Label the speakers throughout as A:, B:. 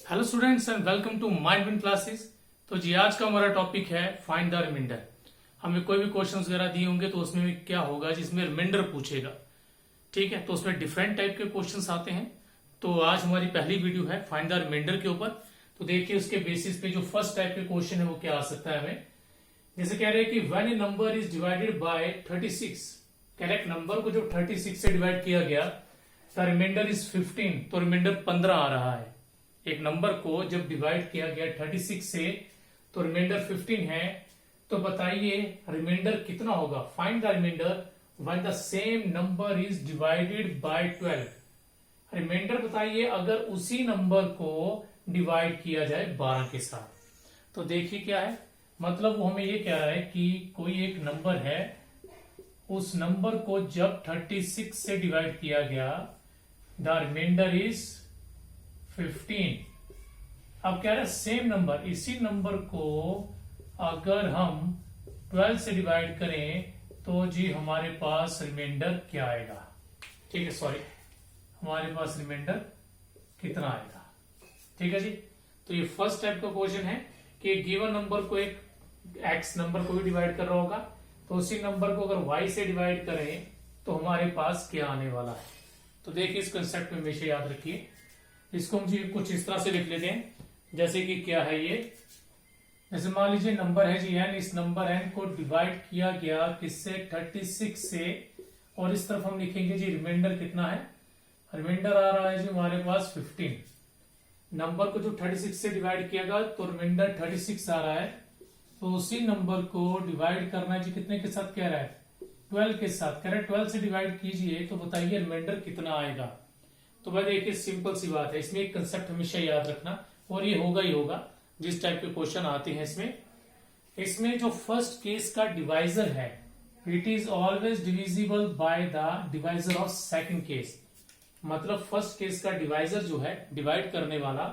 A: Hello students and welcome to mind win classes. तो जी आज का हमारा टॉपिक है फाइंड द रिमाइंडर। हमें कोई भी क्वेश्चंस वगैरह दिए होंगे तो उसमें भी क्या होगा जिसमें रिमाइंडर पूछेगा। ठीक है, तो उसमें डिफरेंट टाइप के क्वेश्चंस आते हैं। तो आज हमारी पहली वीडियो है फाइंड द रिमाइंडर के ऊपर। तो देखिए उसके बेसिस पे जो फर्स्ट टाइप के क्वेश्चन है वो क्या आ सकता है हमें। जैसे कह रहे हैं कि when a number is divided bye 36, correct number को जब 36 से डिवाइड किया गया द रिमाइंडर इज 15, तो रिमाइंडर 15 आ रहा है। एक नंबर को जब डिवाइड किया गया 36 से तो रिमाइंडर 15 है। तो बताइए रिमाइंडर कितना होगा। Find the reminder when the same number is divided by 12। Reminder बताइए अगर उसी नंबर को डिवाइड किया जाए 12 के साथ। तो देखिए क्या है, मतलब वो हमें ये कह रहा है कि कोई एक नंबर है, उस नंबर को जब 36 से डिवाइड किया गया द रिमाइंडर इज 15। अब कह रहे हैं सेम नंबर, इसी नंबर को अगर हम 12 से डिवाइड करें तो जी हमारे पास रिमाइंडर क्या आएगा। ठीक है, सॉरी हमारे पास रिमाइंडर कितना आएगा। ठीक है जी, तो ये फर्स्ट टाइप का क्वेश्चन है कि गिवन नंबर को एक एक्स नंबर को भी डिवाइड कर रहा होगा, तो उसी नंबर को अगर वाई से डिवाइड करें तो हमारे पास क्या आने वाला है। तो देखिए इस कंसेप्ट में हमेशा याद रखिए। इसको हम जी कुछ इस तरह से लिख लेते हैं, जैसे कि क्या है ये, जैसे मान लीजिए नंबर है जी एन, इस नंबर एन को डिवाइड किया गया किससे 36 से, और इस तरफ हम लिखेंगे जी रिमाइंडर कितना है। रिमाइंडर आ रहा है जी हमारे पास 15। नंबर को जो 36 से डिवाइड किया गया तो रिमाइंडर 36 आ रहा है। तो उसी नंबर को डिवाइड करना है जी कितने के साथ कह रहा है, 12 के साथ कह रहा है। 12 से डिवाइड कीजिए तो बताइए रिमाइंडर कितना आएगा। तो भाई देखिए सिंपल सी बात है, इसमें एक कंसेप्ट हमेशा याद रखना, और ये होगा ही होगा जिस टाइप के क्वेश्चन आते हैं इसमें जो फर्स्ट केस का डिवाइजर है it is always divisible by the divisor of second case. मतलब फर्स्ट केस का डिवाइजर जो है डिवाइड करने वाला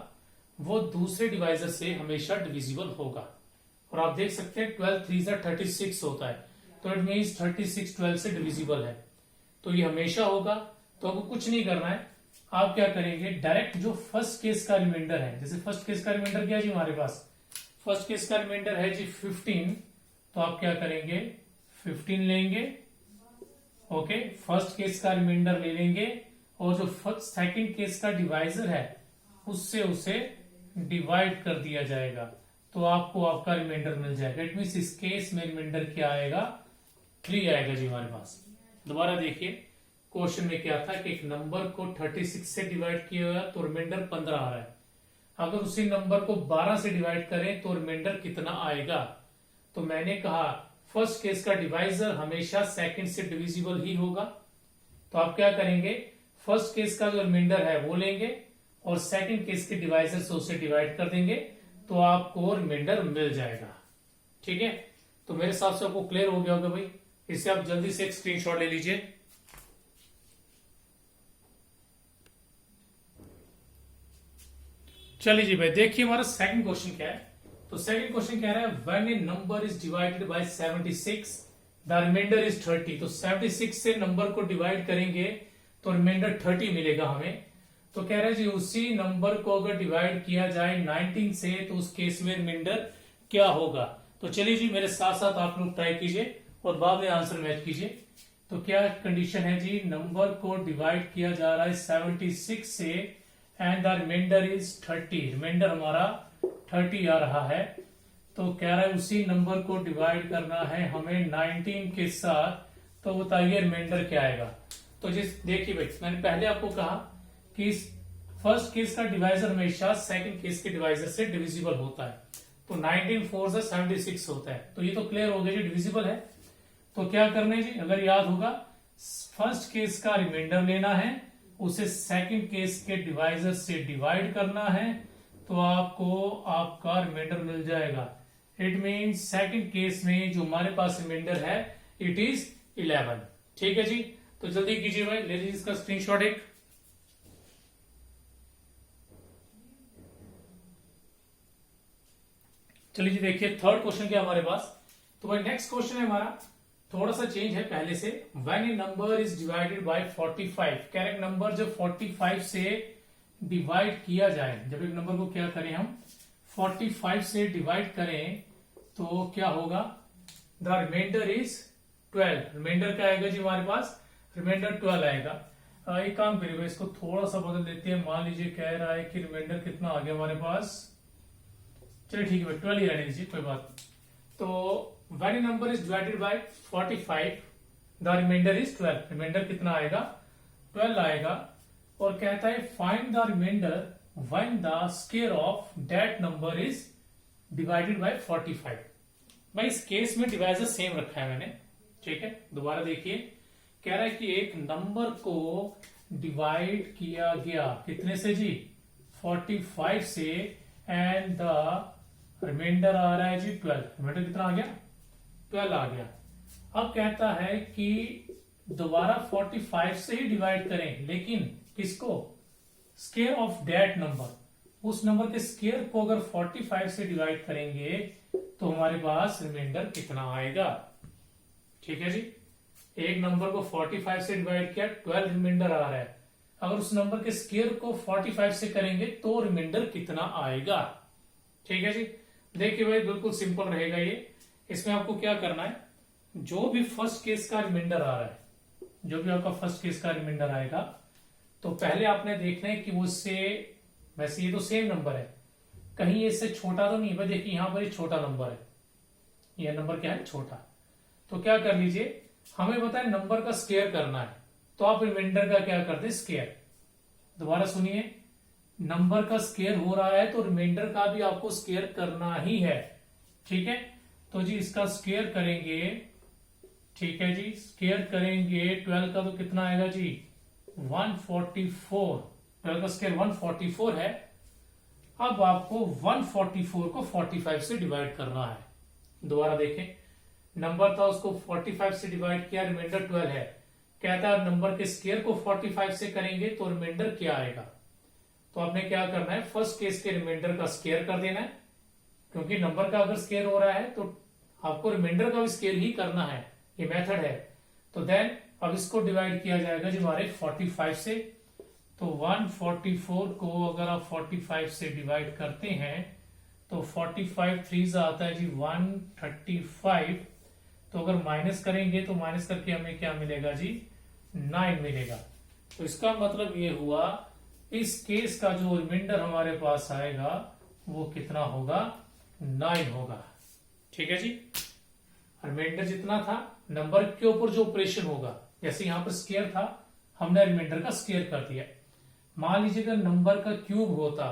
A: वो दूसरे डिवाइजर से हमेशा डिविजिबल होगा। और आप देख सकते हैं 12 3 36 होता है, तो इट मीन्स 36 12 से डिविजिबल है, तो ये हमेशा होगा। तो आपको कुछ नहीं करना है, आप क्या करेंगे डायरेक्ट जो फर्स्ट केस का रिमाइंडर है, जैसे फर्स्ट केस का रिमाइंडर क्या है जी हमारे पास, फर्स्ट केस का रिमाइंडर है जी 15, तो आप क्या करेंगे 15 लेंगे। ओके, फर्स्ट केस का रिमाइंडर ले लेंगे और जो फर्स्ट सेकंड केस का डिवाइजर है उससे उसे डिवाइड कर दिया जाएगा, तो आपको आपका रिमाइंडर मिल जाएगा। इट मीन इस केस में रिमाइंडर क्या आएगा, 3 आएगा जी हमारे पास। दोबारा देखिए क्वेश्चन में क्या था कि एक नंबर को 36 से डिवाइड किया गया तो रिमाइंडर 15 आ रहा है। अगर उसी नंबर को 12 से डिवाइड करें तो रिमाइंडर कितना आएगा। तो मैंने कहा फर्स्ट केस का डिवाइजर हमेशा सेकंड से डिविजिबल ही होगा। तो आप क्या करेंगे, फर्स्ट केस का जो रिमाइंडर है वो लेंगे और सेकंड केस के डिवाइजर से उसे डिवाइड कर देंगे, तो आपको रिमाइंडर मिल जाएगा। ठीक है, तो मेरे हिसाब से आपको क्लियर हो गया होगा भाई। इसे आप जल्दी से एक स्क्रीनशॉट ले लीजिए। चलिए जी भाई देखिए हमारा सेकंड क्वेश्चन क्या है। तो सेकंड क्वेश्चन कह रहा है when a number is divided by 76 the reminder is 30। तो 76 से नंबर को डिवाइड करेंगे तो रिमाइंडर 30 मिलेगा हमें। तो कह रहा है जी उसी नंबर को अगर डिवाइड किया जाए 19 से तो उस केस में रिमाइंडर क्या होगा। तो चलिए जी मेरे साथ साथ आप लोग ट्राई कीजिए और बाद में आंसर मैच कीजिए। तो क्या कंडीशन है जी, नंबर को डिवाइड किया जा रहा है 76 से and the reminder is 30। Reminder हमारा 30 आ रहा है। तो कह रहा है उसी नंबर को डिवाइड करना है हमें 19 के साथ, तो बताइए रिमाइंडर क्या आएगा। तो जिस देखिए भाई मैंने पहले आपको कहा कि फर्स्ट केस का डिवाइजर हमेशा सेकंड केस के डिवाइजर से डिविजिबल होता है। तो 19 4 से 76 होता है, तो ये तो क्लियर हो गया जी डिविजिबल है। तो क्या करना है जी, अगर याद होगा फर्स्ट केस का रिमाइंडर लेना है, उसे सेकंड केस के डिवाइजर से डिवाइड करना है, तो आपको आपका रिमाइंडर मिल जाएगा। इट मीन्स सेकंड केस में जो हमारे पास रिमाइंडर है इट इज 11। ठीक है जी, तो जल्दी कीजिए भाई, ले लीजिए इसका स्क्रीनशॉट एक। चलिए जी देखिए थर्ड क्वेश्चन क्या हमारे पास। तो भाई नेक्स्ट क्वेश्चन है हमारा, थोड़ा सा चेंज है पहले से। When a number is divided by 45, correct number जब 45 से डिवाइड किया जाए, जब एक नंबर को क्या करें हम 45 से डिवाइड करें तो क्या होगा, द रिमाइंडर इज 12। रिमाइंडर क्या आएगा जी हमारे पास, रिमाइंडर 12 आएगा। एक काम करिएगा, इसको थोड़ा सा बदल देते हैं। मान लीजिए कह रहा है कि रिमाइंडर कितना आ गया हमारे पास, चलिए ठीक है 12 ही रहने दीजिए, कोई बात नहीं। तो when a number is divided by 45 the reminder is 12, reminder कितना आएगा 12 आएगा। और कहता है find the reminder when the square of that number is divided by 45। भाई इस केस में डिवाइजर सेम रखा है मैंने, ठीक है। दोबारा देखिए, कह रहा है कि एक नंबर को डिवाइड किया गया कितने से जी 45 से, एंड द रिमाइंडर आ रहा है जी 12। रिमाइंडर कितना आ गया 12 आ गया। अब कहता है कि दोबारा 45 से ही डिवाइड करें, लेकिन किसको, स्क्वायर ऑफ दैट नंबर, उस नंबर के स्क्वायर को अगर 45 से डिवाइड करेंगे तो हमारे पास रिमाइंडर कितना आएगा। ठीक है जी, एक नंबर को 45 से डिवाइड किया 12 रिमाइंडर आ रहा है, अगर उस नंबर के स्क्वायर को 45 से करेंगे तो रिमाइंडर कितना आएगा। ठीक है जी, देखिए भाई बिल्कुल सिंपल रहेगा ये। इसमें आपको क्या करना है, जो भी फर्स्ट केस का रिमाइंडर आ रहा है, जो भी आपका फर्स्ट केस का रिमाइंडर आएगा, तो पहले आपने देखना है कि वो इससे, वैसे ये तो सेम नंबर है, कहीं ये इससे छोटा तो नहीं है। देखिए यहां पर ये छोटा नंबर है, यह नंबर क्या है छोटा, तो क्या कर लीजिए, हमें पता है नंबर का स्क्वायर करना है, तो आप रिमाइंडर का क्या करते हैं स्क्वायर। दोबारा सुनिए, नंबर का स्क्वायर हो रहा है तो रिमाइंडर का भी आपको स्क्वायर करना ही है। ठीक है, तो जी इसका स्क्वायर करेंगे, ठीक है जी, स्क्वायर करेंगे 12 का तो कितना आएगा जी 144। 12 का स्क्वायर 144 है। अब आपको 144 को 45 से डिवाइड करना है। दोबारा देखें, नंबर था उसको 45 से डिवाइड किया, रिमाइंडर 12 है। कहता है नंबर के स्क्वायर को 45 से करेंगे तो रिमाइंडर क्या आएगा। तो आपने क्या करना है, फर्स्ट केस के रिमाइंडर का स्क्वायर कर देना है, क्योंकि नंबर का अगर स्क्वायर हो रहा है तो आपको रिमाइंडर का भी स्क्वायर ही करना है, ये मेथड है। तो देन अब इसको डिवाइड किया जाएगा जी हमारे 45 से, तो 144 को अगर आप 45 से डिवाइड करते हैं तो 45 3 आता है जी 135। तो अगर माइनस करेंगे तो माइनस करके हमें क्या मिलेगा जी 9 मिलेगा। तो इसका मतलब ये हुआ, इस केस का जो रिमाइंडर हमारे पास आएगा वो कितना होगा 9 होगा। ठीक है जी, रिमाइंडर जितना था, नंबर के ऊपर जो ऑपरेशन होगा, जैसे यहां पर स्क्वायर था, हमने रिमाइंडर का स्क्वायर कर दिया। मान लीजिए अगर नंबर का क्यूब होता,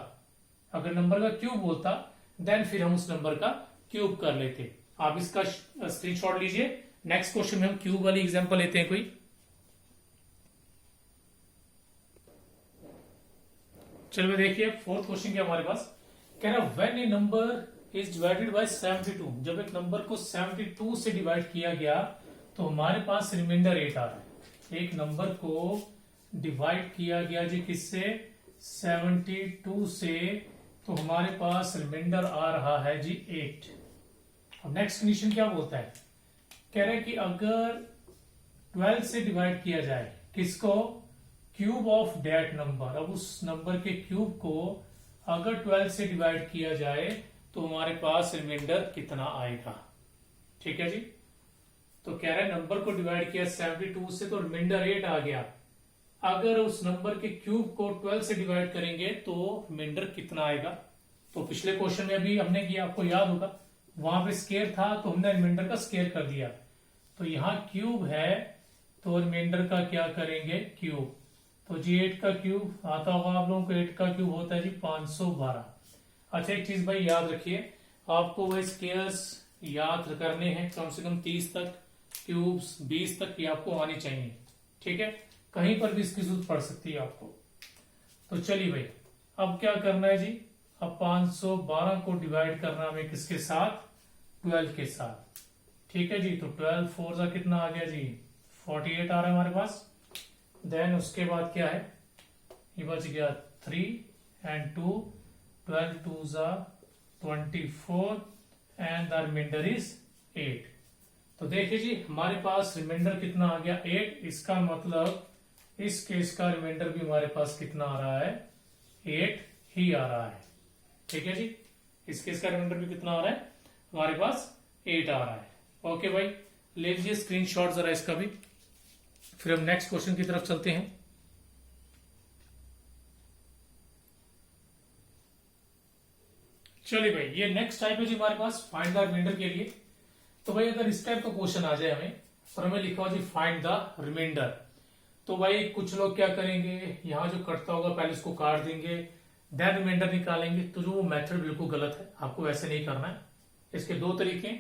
A: अगर नंबर का क्यूब होता देन फिर हम उस नंबर का क्यूब कर लेते। आप इसका स्क्रीनशॉट लीजिए। नेक्स्ट क्वेश्चन में हम क्यूब वाली एग्जांपल लेते हैं कोई। चलिए देखिए, फोर्थ क्वेश्चन क्या हमारे पास, कह रहा when a number is divided bye 72, जब एक नंबर को 72 से डिवाइड किया गया तो हमारे पास रिमाइंडर 8 आ रहा है। एक नंबर को डिवाइड किया गया जी किससे 72 से, तो हमारे पास रिमाइंडर आ रहा है जी 8। अब नेक्स्ट कंडीशन क्या बोलता है, कह रहा है कि अगर 12 से डिवाइड किया जाए किसको, क्यूब ऑफ दैट नंबर। अब उस नंबर के क्यूब को अगर 12 से डिवाइड किया जाए तो हमारे पास रिमाइंडर कितना आएगा। ठीक है जी, तो कह रहा है नंबर को डिवाइड किया 72 से तो रिमाइंडर 8 आ गया। अगर उस नंबर के क्यूब को 12 से डिवाइड करेंगे तो रिमाइंडर कितना आएगा। तो पिछले क्वेश्चन में अभी हमने किया, आपको याद होगा, वहां पे स्क्वायर था तो हमने रिमाइंडर का स्क्वायर कर दिया। तो यहां क्यूब है तो रिमाइंडर का क्या करेंगे क्यूब। तो जी 8 का क्यूब आता होगा आप लोगों को, 8 का क्यूब होता है जी 512। अच्छा एक चीज भाई याद रखिए, आपको वह स्क्वायर्स याद करने हैं कम से कम 30 तक, क्यूब्स 20 तक ये आपको आनी चाहिए। ठीक है, कहीं पर भी इसकी जरूरत पड़ सकती है आपको। तो चलिए भाई, अब क्या करना है जी, अब 512 को डिवाइड करना हमें किसके साथ, 12 के साथ। ठीक है जी, तो 12 4 का कितना आ गया जी 48 आ रहा है हमारे पास। देन उसके बाद क्या है, ये बच गया 3 and 2, 12 2 24 and the reminder is 8। तो देखिए जी हमारे पास रिमाइंडर कितना आ गया 8। इसका मतलब इस केस का रिमाइंडर भी हमारे पास कितना आ रहा है 8 ही आ रहा है। ठीक है जी, इस केस का रिमाइंडर भी कितना आ रहा है हमारे पास 8 आ रहा है। ओके भाई, ले लीजिए स्क्रीनशॉट जरा इसका भी, फिर हम नेक्स्ट क्वेश्चन की तरफ चलते हैं। चलिए भाई, ये नेक्स्ट टाइप है जी हमारे पास फाइंड द रिमाइंडर के लिए। तो भाई अगर इस टाइप का क्वेश्चन आ जाए हमें और हमें लिखा हो जी फाइंड द रिमाइंडर, तो भाई कुछ लोग क्या करेंगे, यहां जो कटता होगा पहले इसको काट देंगे, देन रिमाइंडर निकालेंगे। तो जो वो मेथड बिल्कुल गलत है, आपको वैसे नहीं करना है। इसके दो तरीके हैं,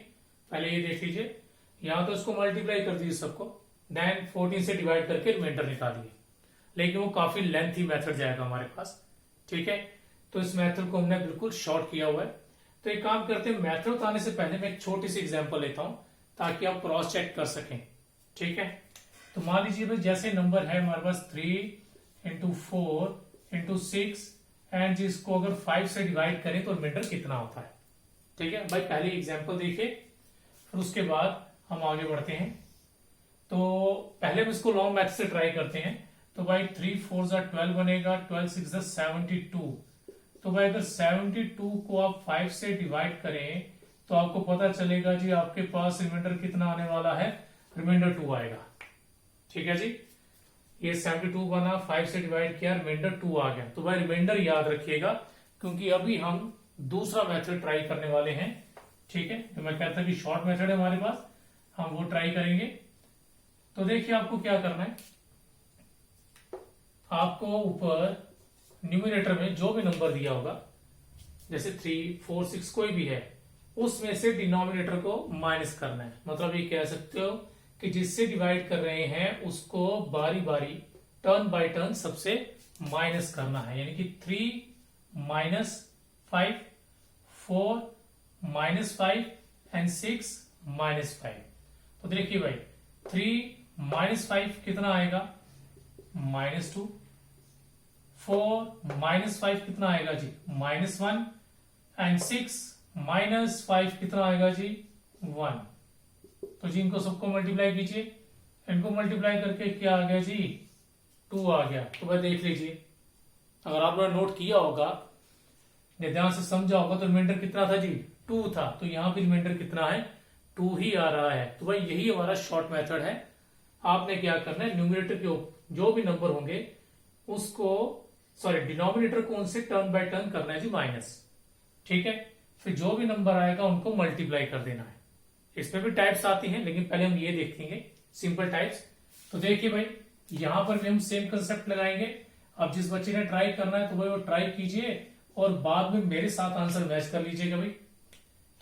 A: पहले ये देख लीजिए, यहां तो इसको मल्टीप्लाई कर दीजिए सबको, देन 14 से डिवाइड करके रिमाइंडर निकालिए, लेकिन वो काफी लेंथी मेथड जाएगा हमारे पास। ठीक है, तो इस मेथड को हमने बिल्कुल शॉर्ट किया हुआ है। तो एक काम करते हैं, मेथड बताने से पहले मैं एक छोटी सी एग्जांपल लेता हूं ताकि आप क्रॉस चेक कर सकें। ठीक है, तो मान लीजिए भाई जैसे नंबर है हमारे पास 3 इंटू 4 इंटू 6 एंड जिसको अगर 5 से डिवाइड करें तो रिमाइंडर कितना होता है। ठीक है भाई, पहले एग्जांपल देखिए, फिर उसके बाद हम आगे बढ़ते हैं। तो पहले हम इसको लॉन्ग मैथ से ट्राई करते हैं। तो भाई 3 4 12 बनेगा, 12 6 72। तो भाई अगर 72 को आप 5 से डिवाइड करें तो आपको पता चलेगा जी आपके पास रिमाइंडर कितना आने वाला है, रिमाइंडर 2 आएगा। ठीक है जी, ये 72 बना, 5 से डिवाइड किया, रिमाइंडर 2 आ गया। तो भाई रिमाइंडर याद रखिएगा, क्योंकि अभी हम दूसरा मेथड ट्राई करने वाले हैं। ठीक है, तो मैं कहता कि शॉर्ट मेथड है हमारे पास, हम वो ट्राई करेंगे। तो देखिए आपको क्या करना है, आपको ऊपर न्यूमिनेटर में जो भी नंबर दिया होगा, जैसे 3 4 6 कोई भी है, उसमें से डिनोमिनेटर को माइनस करना है। मतलब ये कह सकते हो कि जिससे डिवाइड कर रहे हैं उसको बारी बारी टर्न बाय टर्न सबसे माइनस करना है। यानी कि 3 माइनस 5, 4 माइनस 5 एंड 6 माइनस 5। तो देखिए भाई 3 माइनस 5 कितना आएगा, -2। 4 माइनस 5 कितना आएगा जी, -1 एंड 6 माइनस 5 कितना आएगा जी, 1। तो जी इनको सबको मल्टीप्लाई कीजिए, इनको मल्टीप्लाई करके क्या आ गया जी, 2 आ गया। तो भाई देख लीजिए, अगर आपने नोट किया होगा, ध्यान से समझा होगा, तो रिमाइंडर कितना था जी, 2 था। तो यहां भी रिमाइंडर कितना है, 2 ही आ रहा है। तो भाई यही हमारा शॉर्ट मेथड है। आपने क्या करना है, न्यूमिनेटर के जो भी नंबर होंगे उसको, सॉरी डिनोमिनेटर को उनसे टर्न बाय टर्न करना है जी माइनस। ठीक है, फिर जो भी नंबर आएगा उनको मल्टीप्लाई कर देना है। इसमें भी टाइप्स आती हैं, लेकिन पहले हम ये देखेंगे सिंपल टाइप्स। तो देखिए भाई, यहां पर भी हम सेम कंसेप्ट लगाएंगे। अब जिस बच्चे ने ट्राई करना है तो भाई वो ट्राई कीजिए और बाद में मेरे साथ आंसर मैच कर लीजिएगा भाई।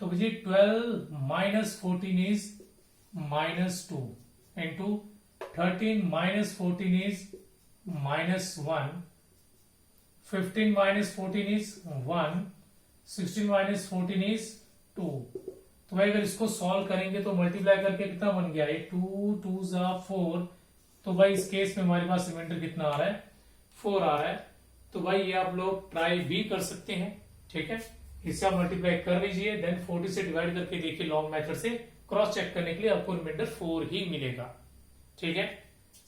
A: तो जी 12 minus 14 is -2 into 13 minus 14 is -1, 15 minus 14 is 1, 16 minus 14 is 2। तो भाई अगर इसको सॉल्व करेंगे तो मल्टीप्लाई करके कितना बन गया, 2 2 4। तो भाई इस केस में हमारे पास रिमाइंडर कितना आ रहा है, 4 आ रहा है। तो भाई ये आप लोग ट्राई भी कर सकते हैं। ठीक है, इससे आप मल्टीप्लाई कर लीजिए, देन 40 से डिवाइड करके देखिए लॉन्ग मेथड से क्रॉस चेक करने के लिए आपको रिमाइंडर 4 ही मिलेगा। ठीक है,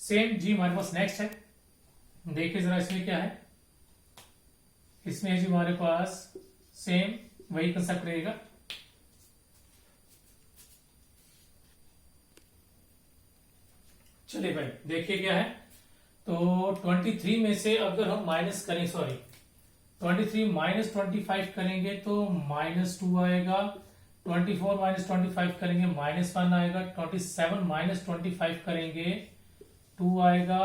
A: सेम जी हमारे पास नेक्स्ट है, देखिए जरा इसमें क्या है। इसमें है जी हमारे पास सेम वही कंसेप्ट रहेगा। चलिए भाई देखिए क्या है। तो 23 में से अगर हम माइनस करें, सॉरी 23 माइनस 25 करेंगे तो -2 आएगा। 24 माइनस 25 करेंगे -1 आएगा। 27 माइनस 25 करेंगे 2 आएगा।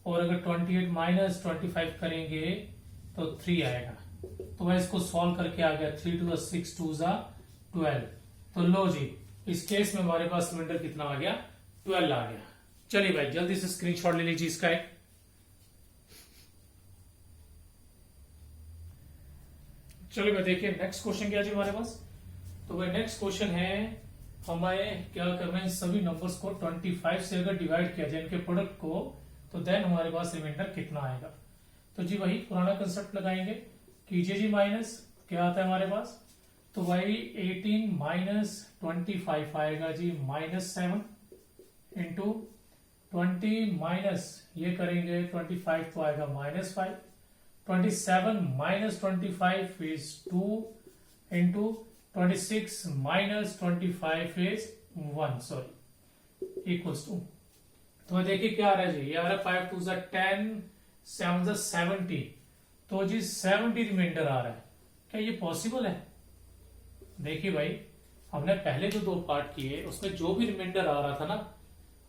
A: और अगर 28 माइनस 25 करेंगे तो 3 आएगा। तो मैं इसको सॉल्व करके आ गया, 3 2 6 2 12। तो लो जी, इस केस में हमारे पास रिमाइंडर कितना आ गया, 12 आ गया। चलिए भाई जल्दी से स्क्रीनशॉट ले लीजिए इसका एक। चलिए भाई देखिए नेक्स्ट क्वेश्चन क्या है हमारे पास। तो भाई नेक्स्ट क्वेश्चन है, हमें क्या करना है, सभी नंबर्स को 25 से अगर डिवाइड किया जाए इनके प्रोडक्ट को, तो देन हमारे पास रिमाइंडर कितना आएगा। तो जी वही पुराना कंसेप्ट लगाएंगे, कीजिए जी माइनस, क्या आता है हमारे पास। तो भाई 18 माइनस 25 आएगा जी -7 इंटू 20 माइनस ये करेंगे 25 तो आएगा -5, 27 minus 25 is 2 into 26 minus 25 is 1, sorry, equals to, तो देखिए क्या आ रहा है जी, ये आ रहा है 5 2 10 7 70, तो जी 70 रिमाइंडर आ रहा है। क्या ये पॉसिबल है? देखिए भाई, हमने पहले जो दो पार्ट किए उसमें जो भी रिमाइंडर आ रहा था ना,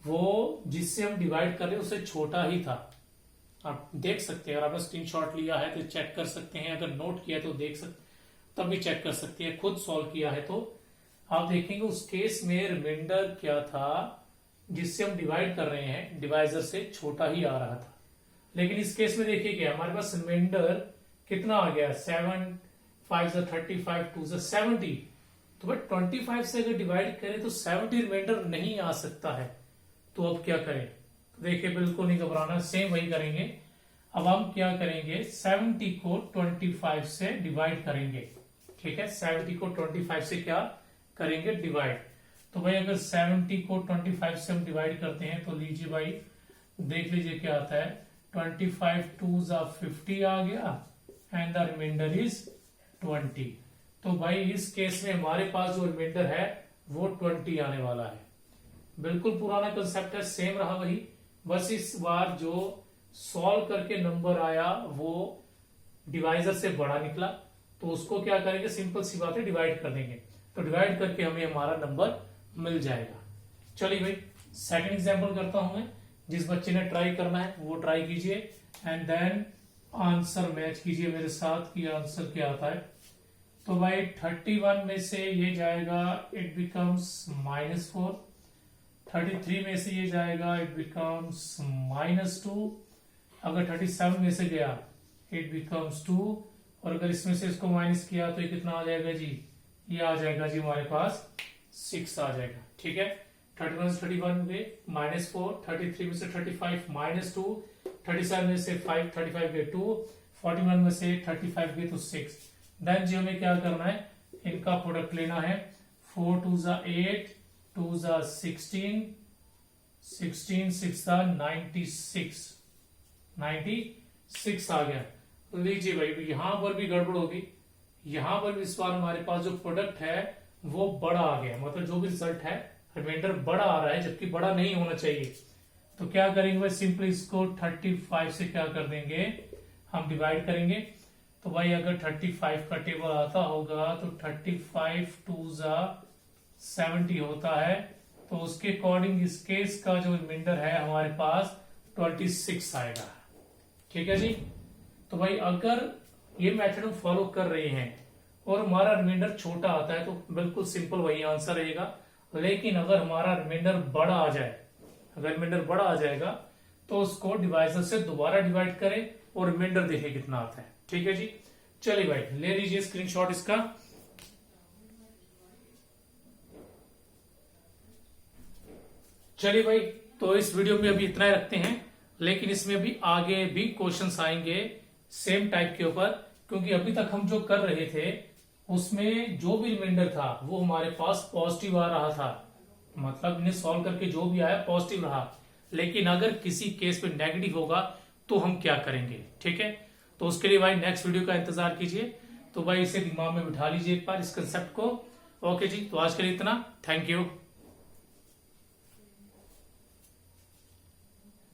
A: वो जिससे हम डिवाइड कर रहे हैं उससे छोटा ही था। आप देख सकते हैं, अगर आपने स्क्रीनशॉट लिया है तो चेक कर सकते हैं, अगर नोट किया है तो देख सकते, तब भी चेक कर सकते हैं, खुद सॉल्व किया है तो आप देखेंगे उस केस में रिमाइंडर क्या था जिससे हम डिवाइड कर रहे हैं, डिवाइजर से छोटा ही आ रहा था। लेकिन इस केस में देखिए क्या हमारे पास रिमाइंडर कितना आ गया, 7 5 35 2 70, तो भाई 25 से अगर डिवाइड करें तो 70 रिमाइंडर नहीं आ सकता है। तो अब क्या करें? तो देखिए बिल्कुल नहीं घबराना, सेम वही करेंगे। अब हम क्या करेंगे, 70 को 25 से डिवाइड करेंगे, ठीक है, 70 को 25 से क्या करेंगे, डिवाइड। तो भाई अगर 70 को 25 से हम डिवाइड करते हैं तो लीजिए भाई, देख लीजिए क्या आता है, 25 2 50 आ गया एंड द रिमाइंडर इज 20। तो भाई इस केस में हमारे पास जो रिमाइंडर है वो 20 आने वाला है। बिल्कुल पुराना कंसेप्ट है, सेम रहा वही, बस इस बार जो सॉल्व करके नंबर आया वो डिवाइजर से बड़ा निकला, तो उसको क्या करेंगे, सिंपल सी बात है, डिवाइड कर देंगे, तो डिवाइड करके हमें हमारा नंबर मिल जाएगा। चलिए भाई सेकंड एग्जांपल करता हूं मैं, जिस बच्चे ने ट्राई करना है वो ट्राई कीजिए एंड देन आंसर मैच कीजिए मेरे साथ कि आंसर क्या आता है। तो भाई 31 में से ये जाएगा, इट बिकम्स -4, 33 में से ये जाएगा, इट बिकम्स -2, अगर 37 में से गया इट बिकम्स 2, और अगर इसमें से इसको माइनस किया तो ये कितना आ जाएगा जी, ये आ जाएगा जी हमारे पास 6 आ जाएगा, ठीक है। 31 से 31 गए -4, 33 में से 35 -2, 37 में से 5 35 गए 2, 41 में से 35 गए तो 6। देन जी हमें क्या करना है, इनका प्रोडक्ट लेना है, 4 2 8 2 16 16 6 96 आ गया। लीजिए भाई यहां पर भी गड़बड़ होगी, यहां पर भी इस बार हमारे पास जो प्रोडक्ट है वो बड़ा आ गया, मतलब जो भी रिजल्ट है रिमाइंडर बड़ा आ रहा है जबकि बड़ा नहीं होना चाहिए। तो क्या करेंगे भाई, सिंपली इसको 35 से क्या कर देंगे, हम डिवाइड करेंगे। तो भाई अगर 35 का टेबल आता होगा तो 35 2 70 होता है, तो उसके अकॉर्डिंग इस केस का जो रिमाइंडर है हमारे पास 26 आएगा, ठीक है जी। तो भाई अगर ये मेथड हम फॉलो कर रहे हैं और हमारा रिमाइंडर छोटा आता है तो बिल्कुल सिंपल वही आंसर रहेगा। लेकिन अगर हमारा रिमाइंडर बड़ा आ जाए, अगर रिमाइंडर बड़ा आ जाएगा तो उसको डिवाइजर से दोबारा डिवाइड करें और रिमाइंडर देखें कितना आता है, ठीक है जी। चलिए भाई ले लीजिए स्क्रीनशॉट इसका। चलिए भाई, तो इस वीडियो में अभी इतना ही रखते हैं, लेकिन इसमें भी आगे भी क्वेश्चंस आएंगे सेम टाइप के ऊपर, क्योंकि अभी तक हम जो कर रहे थे उसमें जो भी रिमाइंडर था वो हमारे पास पॉजिटिव आ रहा था, मतलब इन्हें सॉल्व करके जो भी आया पॉजिटिव रहा। लेकिन अगर किसी केस में नेगेटिव होगा तो हम क्या करेंगे, ठीक है। तो उसके लिए भाई नेक्स्ट वीडियो का इंतजार कीजिए। तो भाई इसे दिमाग में बिठा लीजिए एक बार इस कंसेप्ट को। ओके जी, तो आज के लिए इतना, थैंक यू।